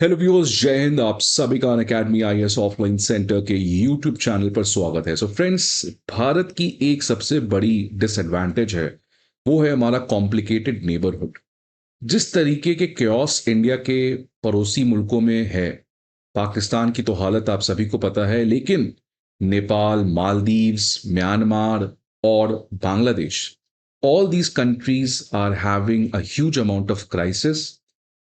Hello viewers, जय हिंद। आप सभी का अनअकैडमी आईएएस ऑफलाइन सेंटर के यूट्यूब चैनल पर स्वागत है। सो फ्रेंड्स, भारत की एक सबसे बड़ी डिसएडवांटेज है, वो है हमारा कॉम्प्लिकेटेड नेबरहुड। जिस तरीके के क्योस इंडिया के पड़ोसी मुल्कों में है, पाकिस्तान की तो हालत आप सभी को पता है, लेकिन नेपाल, मालदीव्स, म्यांमार और Bangladesh, all these countries are having a huge amount of crisis.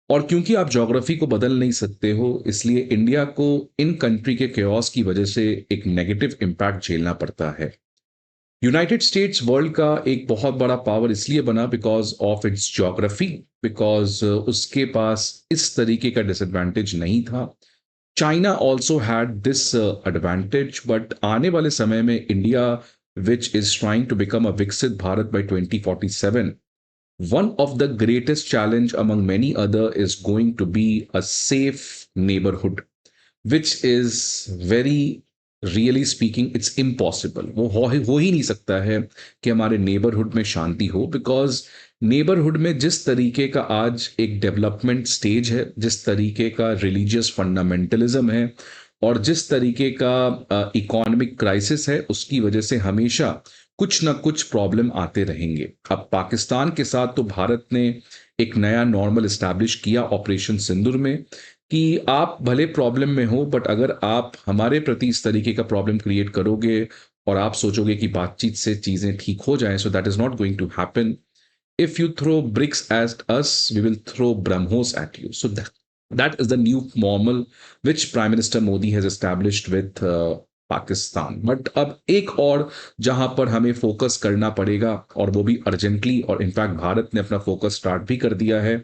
और क्योंकि आप ज्योग्राफी को बदल नहीं सकते हो, इसलिए इंडिया को इन कंट्री के केओस की वजह से एक नेगेटिव इम्पैक्ट झेलना पड़ता है। यूनाइटेड स्टेट्स वर्ल्ड का एक बहुत बड़ा पावर इसलिए बना because of its geography, because उसके पास इस तरीके का डिसएडवांटेज नहीं था। China also had this advantage, but आने वाले समय में India, which is trying to become a विकसित Bharat by 2047, one of the greatest challenge among many other is going to be a safe neighborhood, which is very, really speaking it's impossible. वो हो ही नहीं सकता है कि हमारे नेबरहुड में शांति हो, बिकॉज नेबरहुड में जिस तरीके का आज एक डेवलपमेंट स्टेज है, जिस तरीके का रिलीजियस फंडामेंटलिज्म है और जिस तरीके का इकोनॉमिक क्राइसिस है, उसकी वजह से हमेशा कुछ ना कुछ प्रॉब्लम आते रहेंगे। अब पाकिस्तान के साथ तो भारत ने एक नया नॉर्मल इस्टेब्लिश किया ऑपरेशन सिंदूर में, कि आप भले प्रॉब्लम में हो, बट अगर आप हमारे प्रति इस तरीके का प्रॉब्लम क्रिएट करोगे और आप सोचोगे कि बातचीत से चीजें ठीक हो जाएं, so that is not going to happen. If you throw bricks at us, we will throw BrahMos at you. So that is the new normal which Prime Minister Modi has established with Pakistan. But अब एक और जहां पर हमें focus करना पड़ेगा, और वो भी अर्जेंटली, और इनफैक्ट भारत ने अपना फोकस स्टार्ट भी कर दिया है,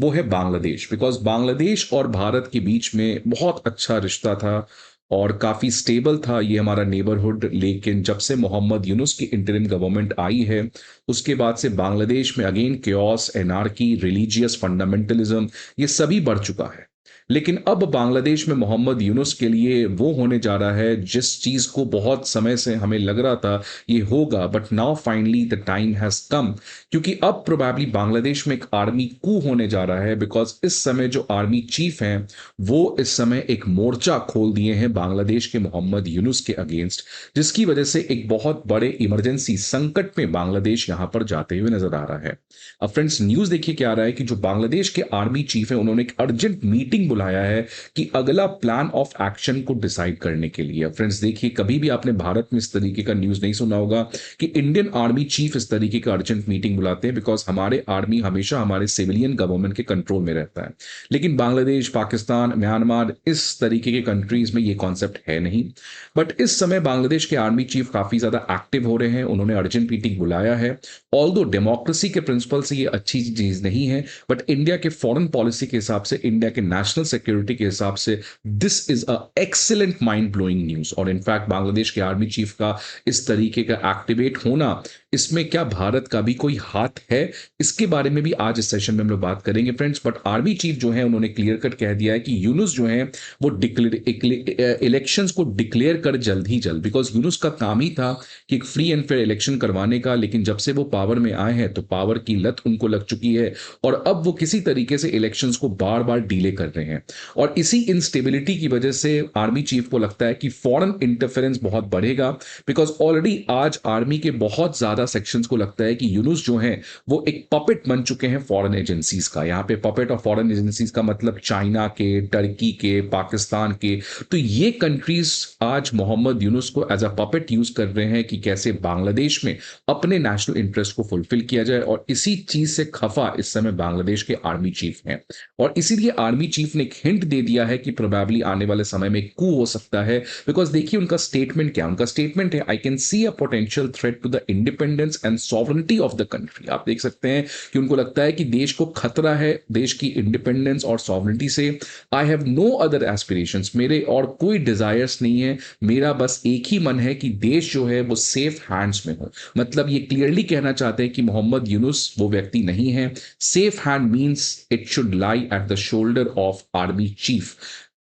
वो है बांग्लादेश। बिकॉज बांग्लादेश और भारत के बीच में बहुत अच्छा रिश्ता था और काफ़ी स्टेबल था ये हमारा नेबरहुड। लेकिन जब से मोहम्मद यूनुस की इंटरिम गवर्नमेंट आई है, उसके बाद से बांग्लादेश में again chaos, anarchy, religious fundamentalism, ये सभी बढ़ चुका है। लेकिन अब बांग्लादेश में मोहम्मद यूनुस के लिए वो होने जा रहा है जिस चीज़ को बहुत समय से हमें लग रहा था ये होगा, but now finally the time has come. क्योंकि अब प्रोबेबली बांग्लादेश में एक आर्मी कू होने जा रहा है, बिकॉज इस समय जो आर्मी चीफ हैं वो इस समय एक मोर्चा खोल दिए हैं बांग्लादेश के मोहम्मद यूनुस के अगेंस्ट, जिसकी वजह से एक बहुत बड़े इमरजेंसी संकट में बांग्लादेश यहां पर जाते हुए नजर आ रहा है। अब फ्रेंड्स, न्यूज देखिए क्या आ रहा है कि जो बांग्लादेश के आर्मी चीफ है, उन्होंने एक अर्जेंट मीटिंग बुलाया है कि अगला प्लान ऑफ एक्शन को डिसाइड करने के लिए। फ्रेंड्स देखिए, कभी भी आपने भारत में इस तरीके का न्यूज नहीं सुना होगा कि इंडियन आर्मी चीफ इस तरीके का अर्जेंट मीटिंग बुलाते हैं, बिकॉज हमारे आर्मी हमेशा हमारे सिविलियन गवर्नमेंट के कंट्रोल में रहता है। लेकिन बांग्लादेश, पाकिस्तान, म्यांमार, इस तरीके के कंट्रीज में ये कॉन्सेप्ट है नहीं। बट इस समय बांग्लादेश के आर्मी चीफ काफी ज्यादा एक्टिव हो रहे हैं, उन्होंने अर्जेंट मीटिंग बुलाया है। ऑल्दो डेमोक्रेसी के प्रिंसिपल से ये अच्छी चीज नहीं है, बट इंडिया के फॉरेन पॉलिसी के हिसाब से, इंडिया के नेशनल सिक्योरिटी के हिसाब से, this is a excellent mind blowing news. और इनफैक्ट बांग्लादेश के आर्मी चीफ का इस तरीके का एक्टिवेट होना, इसमें क्या भारत का भी कोई हाथ है, इसके बारे में भी आज इस सेशन में हम लोग बात करेंगे फ्रेंड्स। बट आर्मी चीफ जो है, उन्होंने क्लियर कट कह दिया है कि यूनुस जो है वो इलेक्शंस को डिक्लेयर कर जल्द ही जल्द, बिकॉज यूनुस का काम ही था कि एक फ्री एंड फेयर इलेक्शन करवाने का। लेकिन जब से वो पावर में आए हैं तो पावर की लत उनको लग चुकी है, और अब वो किसी तरीके से इलेक्शंस को बार बार डिले कर रहे हैं। और इसी इंस्टेबिलिटी की वजह से आर्मी चीफ को लगता है कि फॉरेन इंटरफेरेंस बहुत बढ़ेगा, बिकॉज ऑलरेडी आज आर्मी के बहुत ज्यादा सेक्शंस को लगता है कि यूनुस जो है वो एक पपेट बन चुके हैं फॉरेन एजेंसीज का। यहाँ पे पपेट और फॉरेन एजेंसीज का मतलब चाइना के, टर्की के, पाकिस्तान के। तो ये कंट्रीज आज मोहम्मद यूनुस को एज अ पपेट यूज कर रहे हैं कि कैसे बांग्लादेश में अपने नेशनल इंटरेस्ट को फुलफिल किया जाए। और इसी चीज से खफा इस समय बांग्लादेश के आर्मी चीफ हैं, और इसीलिए आर्मी चीफ ने एक हिंट दे दिया है कि प्रोबेबली आने वाले समय में कू हो सकता है। बिकॉज देखिए उनका स्टेटमेंट क्या, उनका स्टेटमेंट है, I can see a potential threat to the independence and sovereignty of the country. आप देख सकते हैं कि उनको लगता है कि देश को खतरा है देश की इंडिपेंडेंस और सॉवरेनिटी से। I have no other aspirations, मेरे और कोई डिजायर्स नहीं है, मेरा बस एक ही मन है कि देश जो है वो सेफ हैंड्स में हो। मतलब ये क्लियरली कहना चाहते हैं कि मोहम्मद यूनुस वो व्यक्ति नहीं है। Safe hand means it should lie at the shoulder of army chief.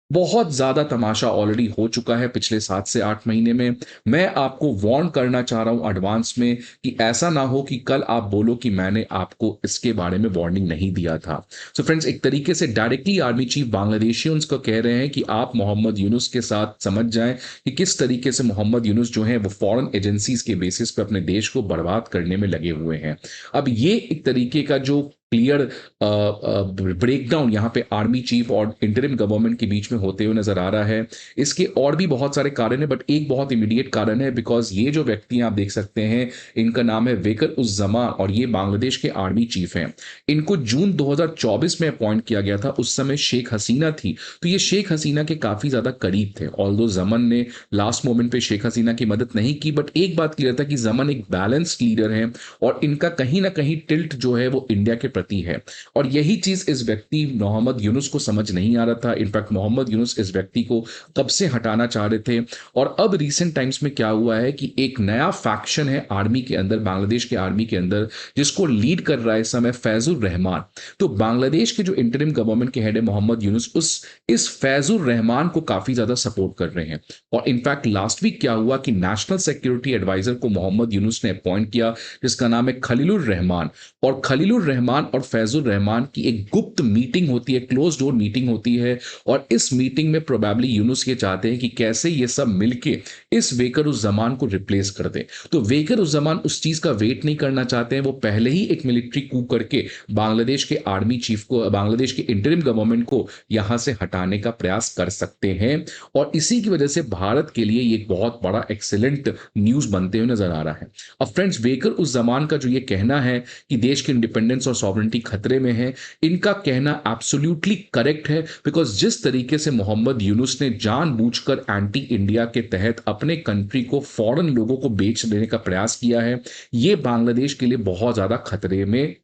बहुत ज़्यादा तमाशा ऑलरेडी हो चुका है पिछले 7 से 8 महीने में। मैं आपको वार्न करना चाह रहा हूँ एडवांस में कि ऐसा ना हो कि कल आप बोलो कि मैंने आपको इसके बारे में वार्निंग नहीं दिया था। सो फ्रेंड्स, एक तरीके से डायरेक्टली आर्मी चीफ बांग्लादेशियंस को कह रहे हैं कि आप मोहम्मद यूनुस के साथ समझ जाएँ कि किस तरीके से मोहम्मद यूनुस जो हैं वो फॉरेन एजेंसीज़ के बेसिस पे अपने देश को बर्बाद करने में लगे हुए हैं। अब ये एक तरीके का जो क्लियर ब्रेकडाउन यहाँ पे आर्मी चीफ और इंटरिम गवर्नमेंट के बीच में होते हुए नजर आ रहा है। इसके और भी बहुत सारे कारण है, बट एक बहुत इमीडिएट कारण है, बिकॉज ये जो व्यक्ति आप देख सकते हैं, इनका नाम है वेकर उज जमा और ये बांग्लादेश के आर्मी चीफ हैं। इनको जून 2024 में अपॉइंट किया गया था। उस समय शेख हसीना थी, तो ये शेख हसीना के काफी ज्यादा करीब थे। ऑल्दो जमन ने लास्ट मोमेंट पे शेख हसीना की मदद नहीं की, बट एक बात क्लियर था कि जमन एक बैलेंस्ड लीडर है और इनका कहीं ना कहीं टिल्ट जो है वो इंडिया के प्रति है। और यही चीज इस व्यक्ति मोहम्मद यूनुस को समझ नहीं आ रहा था। इनफैक्ट मोहम्मद यूनुस इस व्यक्ति को कब से हटाना चाह रहे थे। और अब रिसेंट टाइम्स में क्या हुआ है कि एक नया फैक्शन है आर्मी के अंदर, बांग्लादेश के आर्मी के अंदर, जिसको लीड कर रहा है इस समय फैजुर रहमान। तो बांग्लादेश के जो इंटरिम गवर्नमेंट के हेड है मोहम्मद यूनुस, उस इस फैजुर रहमान को काफी ज्यादा सपोर्ट कर रहे हैं। और इनफैक्ट लास्ट वीक क्या हुआ कि नेशनल सिक्योरिटी एडवाइजर को मोहम्मद यूनुस ने अपॉइंट किया, जिसका नाम है खलीलुर रहमान। और खलीलुर रहमान और फैजुर रहमान की एक गुप्त मीटिंग होती है, क्लोज डोर मीटिंग होती है। और इस मीटिंग में प्रोबेबली यूनुस ये चाहते हैं कि कैसे ये सब मिलके इस वेकर उस जमान को रिप्लेस कर दे। तो वेकर उस जमान उस चीज का वेट नहीं करना चाहते हैं। वो पहले ही एक मिलिट्री कू करके बांग्लादेश के आर्मी चीफ को, बांग्लादेश के इंटरिम गवर्नमेंट को यहां से हटाने का प्रयास कर सकते हैं। और इसी की वजह से भारत के लिए ये एक बहुत बड़ा एक्सीलेंट न्यूज बनते हुए नजर आ रहा है। अब फ्रेंड्स, वेकर उस जमान का जो ये कहना है कि देश की इंडिपेंडेंस और सॉवरेंटी खतरे में है, इनका कहना एब्सोल्युटली करेक्ट है। बिकॉज जिस तरीके से मोहम्मद यूनुस ने जानबूझकर एंटी इंडिया के तहत अपने कंट्री को फॉरेन लोगों को बेच देने का प्रयास किया है, ये बांग्लादेश के लिए बहुत ज्यादा खतरे में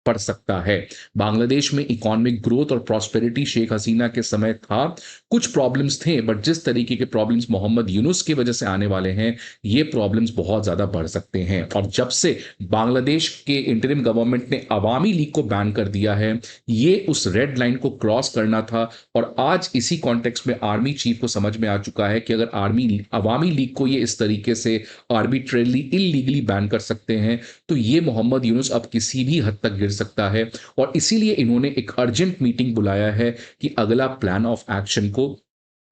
पड़ सकता है। बांग्लादेश में इकोनॉमिक ग्रोथ और प्रॉस्पेरिटी शेख हसीना के समय था, कुछ प्रॉब्लम्स थे, बट जिस तरीके के प्रॉब्लम्स मोहम्मद यूनुस की वजह से आने वाले हैं, ये प्रॉब्लम्स बहुत ज्यादा बढ़ सकते हैं। और जब से बांग्लादेश के इंटरिम गवर्नमेंट ने अवामी लीग को बैन कर दिया है, ये उस रेड लाइन को क्रॉस करना था। और आज इसी कॉन्टेक्स्ट में आर्मी चीफ को समझ में आ चुका है कि अगर अवामी लीग को ये इस तरीके से आर्बिट्रेरली इलीगली बैन कर सकते हैं, तो ये मोहम्मद यूनुस अब किसी भी हद तक गिर सकता है। और इसीलिए इन्होंने एक अर्जेंट मीटिंग बुलाया है कि अगला प्लान ऑफ एक्शन को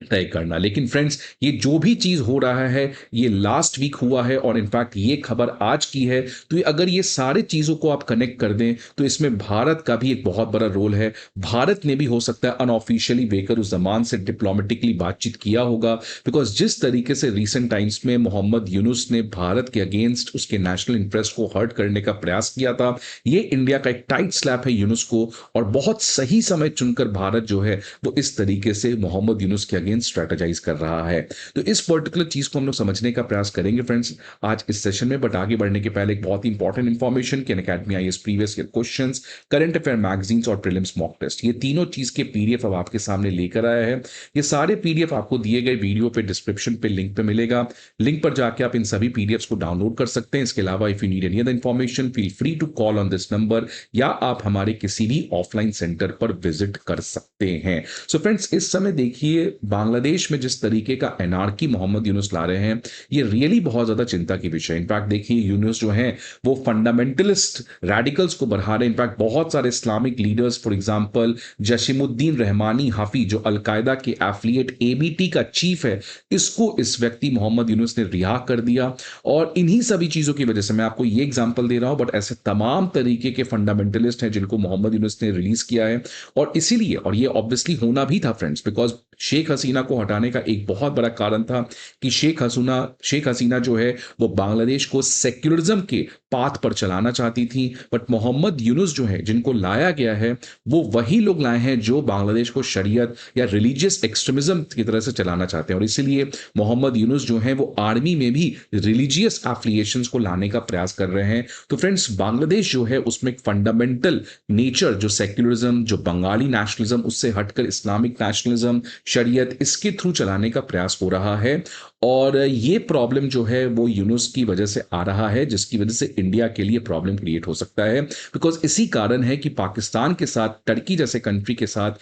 तय करना। लेकिन फ्रेंड्स, ये जो भी चीज हो रहा है, ये लास्ट वीक हुआ है और इनफैक्ट ये खबर आज की है। तो अगर ये सारे चीजों को आप कनेक्ट कर दें, तो इसमें भारत का भी एक बहुत बड़ा रोल है। भारत ने भी हो सकता है अनऑफिशियली वेकर उस जमान से डिप्लोमेटिकली बातचीत किया होगा। बिकॉज जिस तरीके से रिसेंट टाइम्स में मोहम्मद यूनुस ने भारत के अगेंस्ट उसके नेशनल इंटरेस्ट को हर्ट करने का प्रयास किया था, ये इंडिया का एक टाइट स्लैप है यूनुस को। और बहुत सही समय चुनकर भारत जो है वो इस तरीके से मोहम्मद यूनुस के अगेंस्ट स्ट्रेटेजाइज कर रहा है। तो इस पर्टिकुलर चीज को हम लोग समझने का प्रयास करेंगे फ्रेंड्स आज इस सेशन में। बट आगे बढ़ने के पहले एक बहुत ही इंपॉर्टेंट इंफॉर्मेशन कि Unacademy IAS previous year questions, current affair magazines और प्रीलिम्स मॉक टेस्ट, ये तीनों चीज के पीडीएफ अब आपके सामने लेकर आया है। ये सारे पीडीएफ आपको दिए गए वीडियो पे डिस्क्रिप्शन पे लिंक पे मिलेगा। लिंक पर जाके आप इन सभी पीडीएफ को डाउनलोड कर सकते हैं। इसके अलावा if you need any other information, feel free to call on this number, या आप हमारे किसी भी ऑफलाइन सेंटर पर विजिट कर सकते हैं। सो फ्रेंड्स, इस समय देखिए बांग्लादेश में जिस तरीके का एनार्की मोहम्मद यूनुस ला रहे हैं, ये रियली बहुत ज्यादा चिंता की विषय है। इनफैक्ट देखिए, यूनुस जो है वो फंडामेंटलिस्ट रैडिकल्स को बढ़ा रहे हैं। इनफैक्ट बहुत सारे Islamic leaders, for example Jashimuddin Rahmani Hafi, जो अलकायदा के एफिलिएट एबीटी का चीफ है, इसको इस व्यक्ति मोहम्मद यूनुस ने रिहा कर दिया। और इन्हीं सभी चीजों की वजह से मैं आपको ये एग्जांपल दे रहा हूं, बट ऐसे तमाम तरीके के फंडामेंटलिस्ट हैं जिनको मोहम्मद यूनुस ने रिलीज किया है। और इसीलिए, और ये ऑब्वियसली होना भी था फ्रेंड्स, बिकॉज शेख हसीना को हटाने का एक बहुत बड़ा कारण था कि शेख हसीना जो है वो बांग्लादेश को सेक्युलरिज्म के पाथ पर चलाना चाहती थी। बट मोहम्मद यूनुस जो है, जिनको लाया गया है, वो वही लोग लाए हैं जो बांग्लादेश को शरीयत या रिलीजियस एक्सट्रीमिज्म की तरह से चलाना चाहते हैं। और इसीलिए मोहम्मद यूनुस जो है वो आर्मी में भी रिलीजियस एफिलिएशंस को लाने का प्रयास कर रहे हैं। तो फ्रेंड्स, बांग्लादेश जो है उसमें एक फंडामेंटल नेचर, जो सेक्युलरिज्म, जो बंगाली नेशनलिज्म, उससे हटकर इस्लामिक नेशनलिज्म, शरीयत, इसके थ्रू चलाने का प्रयास हो रहा है। और ये प्रॉब्लम जो है वो यूनुस की वजह से आ रहा है, जिसकी वजह से इंडिया के लिए प्रॉब्लम क्रिएट हो सकता है। बिकॉज इसी कारण है कि पाकिस्तान के साथ, टर्की जैसे कंट्री के साथ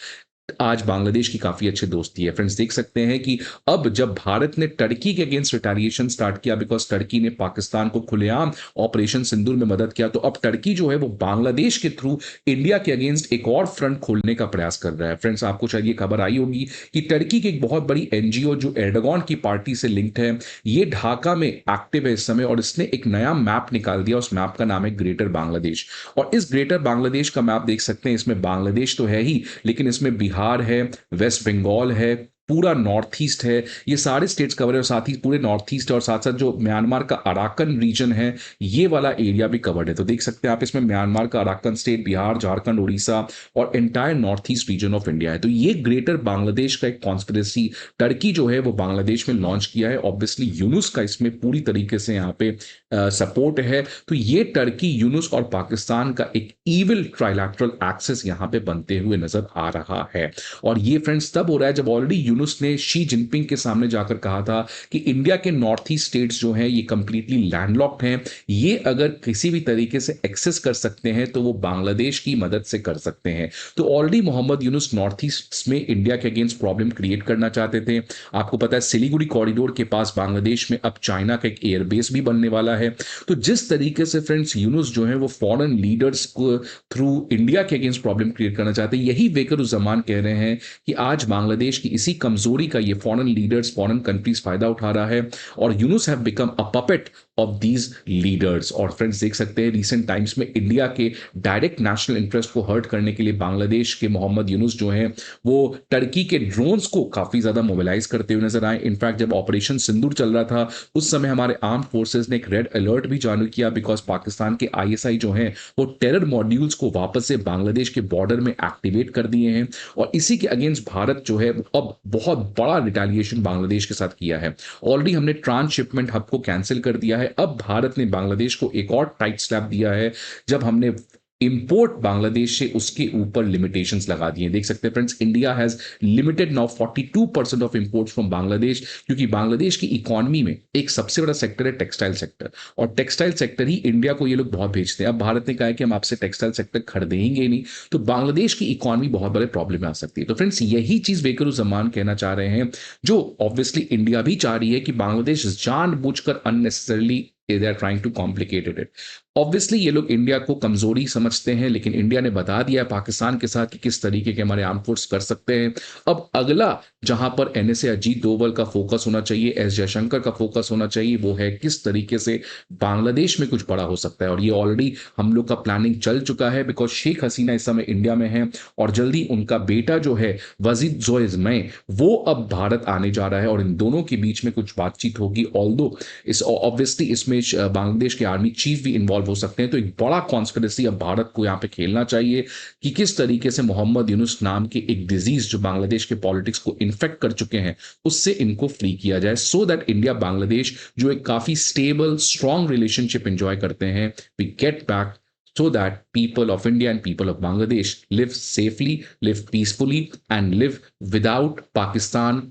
आज बांग्लादेश की काफी अच्छी दोस्ती है। फ्रेंड्स देख सकते हैं कि अब जब भारत ने टर्की के अगेंस्ट रिटेलिएशन स्टार्ट किया, बिकॉज टर्की ने पाकिस्तान को खुलेआम ऑपरेशन सिंदूर में मदद किया, तो अब टर्की जो है वो बांग्लादेश के थ्रू इंडिया के अगेंस्ट एक और फ्रंट खोलने का प्रयास कर रहा है। फ्रेंड्स आपको शायद ये खबर आई होगी कि टर्की की एक बहुत बड़ी एनजीओ जो एर्डोगन की पार्टी से लिंक्ड है, ये ढाका में एक्टिव है इस समय, और इसने एक नया मैप निकाल दिया। उस मैप का नाम है ग्रेटर बांग्लादेश। और इस ग्रेटर बांग्लादेश का मैप देख सकते हैं, इसमें बांग्लादेश तो है ही, लेकिन इसमें बिहार है, वेस्ट बंगाल है, पूरा नॉर्थ ईस्ट है, ये सारे स्टेट्स कवर है, और साथ ही पूरे नॉर्थ ईस्ट और साथ साथ जो म्यांमार का अराकन रीजन है, ये वाला एरिया भी कवर्ड है। तो देख सकते हैं आप, इसमें म्यांमार का अराकन स्टेट, बिहार, झारखंड, उड़ीसा और entire north east region of India है। तो ये ग्रेटर बांग्लादेश का एक कॉन्स्पिरेसी टर्की जो है वो बांग्लादेश में लॉन्च किया है। ऑब्वियसली यूनुस का इसमें पूरी तरीके से यहाँ पे सपोर्ट है। तो ये टर्की, यूनुस और पाकिस्तान का एक ईविल ट्राइलैटरल एक्सेस यहाँ पे बनते हुए नजर आ रहा है। और ये फ्रेंड्स तब हो रहा है जब ऑलरेडी यूनुस ने शी जिनपिंग के सामने जाकर कहा था कि इंडिया के नॉर्थ ईस्ट स्टेट्स जो हैं ये कंप्लीटली लैंडलॉक्ड हैं, ये अगर किसी भी तरीके से एक्सेस कर सकते हैं तो वो बांग्लादेश की मदद से कर सकते हैं। तो already Muhammad Yunus north east में इंडिया के अगेंस्ट प्रॉब्लम क्रिएट करना चाहते थे। आपको पता है सिलीगुड़ी कॉरिडोर के पास बांग्लादेश में अब चाइना का एक एयरबेस भी बनने वाला है। तो जिस तरीके से फ्रेंड्स यूनुस जो है वो फॉरेन लीडर्स को थ्रू इंडिया के अगेंस्ट प्रॉब्लम क्रिएट करना चाहते हैं, यही वेकरुज़्ज़मान कह रहे हैं कि आज बांग्लादेश की इसी कमजोरी का ये फॉरेन लीडर्स, फॉरेन कंट्रीज फायदा उठा रहा है, और Yunus have become a puppet of these leaders. और फ्रेंड्स देख सकते हैं रिसेंट टाइम्स में इंडिया के डायरेक्ट नेशनल इंटरेस्ट को हर्ट करने के लिए बांग्लादेश के मोहम्मद यूनुस जो हैं वो टर्की के ड्रोन्स को काफी ज्यादा मोबिलाइज करते हुए नजर आए। इनफैक्ट जब ऑपरेशन सिंदूर चल रहा था उस समय हमारे आर्म फोर्सेज ने एक रेड अलर्ट भी जारी किया, बिकॉज पाकिस्तान के आईएसआई जो हैं वो टेरर मॉड्यूल्स को वापस से बांग्लादेश के बॉर्डर में एक्टिवेट कर दिए हैं। और इसी के अगेंस्ट भारत जो है अब बहुत बड़ा रिटेलिएशन बांग्लादेश के साथ किया है। ऑलरेडी हमने ट्रांसशिपमेंट हब को कैंसिल कर दिया है। अब भारत ने बांग्लादेश को एक और टाइट स्लैप दिया है जब हमने इंपोर्ट बांग्लादेश से उसके ऊपर लिमिटेशंस लगा दिए। देख सकते हैं friends, India has limited now 42% of imports from Bangladesh, क्योंकि बांग्लादेश की इकोनॉमी में एक सबसे बड़ा सेक्टर है टेक्सटाइल सेक्टर, और टेक्सटाइल सेक्टर ही इंडिया को ये लोग बहुत भेजते हैं। अब भारत ने कहा है कि हम आपसे टेक्सटाइल सेक्टर खरीदेंगे ही नहीं, तो बांग्लादेश की इकोनॉमी बहुत बड़े प्रॉब्लम में आ सकती है। तो फ्रेंड्स यही चीज वेकरुज़्ज़मान कहना चाह रहे हैं, जो ऑब्वियसली इंडिया भी चाह रही है कि बांग्लादेश जानबूझकर unnecessarily they are trying to complicated it. Obviously ये लोग इंडिया को कमजोरी समझते हैं, लेकिन इंडिया ने बता दिया है पाकिस्तान के साथ कि किस तरीके के हमारे आर्म फोर्स कर सकते हैं। अब अगला जहां पर एनएसए अजीत डोवल का फोकस होना चाहिए, एस जयशंकर का फोकस होना चाहिए, वो है किस तरीके से बांग्लादेश में कुछ बड़ा हो सकता है। और ये ऑलरेडी हम लोग का प्लानिंग चल चुका है, बिकॉज शेख हसीना इस समय इंडिया में है और जल्दी उनका बेटा जो है वजीद जोइज में वो अब भारत आने जा रहा है, और इन दोनों के बीच में कुछ बातचीत होगी। ऑल्दो इस ऑब्वियसली इसमें बांग्लादेश के आर्मी चीफ भी इन्वॉल्व हो सकते हैं। तो एक बड़ा कॉन्स्पिरेसी अब भारत को यहां पे खेलना चाहिए कि किस तरीके से मोहम्मद यूनुस नाम के एक डिजीज जो बांग्लादेश के पॉलिटिक्स को इन्फेक्ट कर चुके हैं उससे इनको फ्री किया जाए, सो दैट इंडिया बांग्लादेश जो एक काफी स्टेबल स्ट्रॉन्ग रिलेशनशिप एंजॉय करते हैं, we get back, so that people of India and people of Bangladesh live safely, live peacefully, and live without Pakistan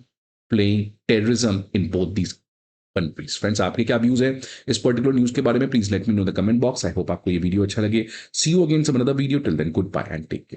playing terrorism in both these countries. Friends आपके क्या views है इस particular news के बारे में? Please let me know the comment box. I hope आपको ये video अच्छा लगे। See you again some another video. Till then good bye and take care.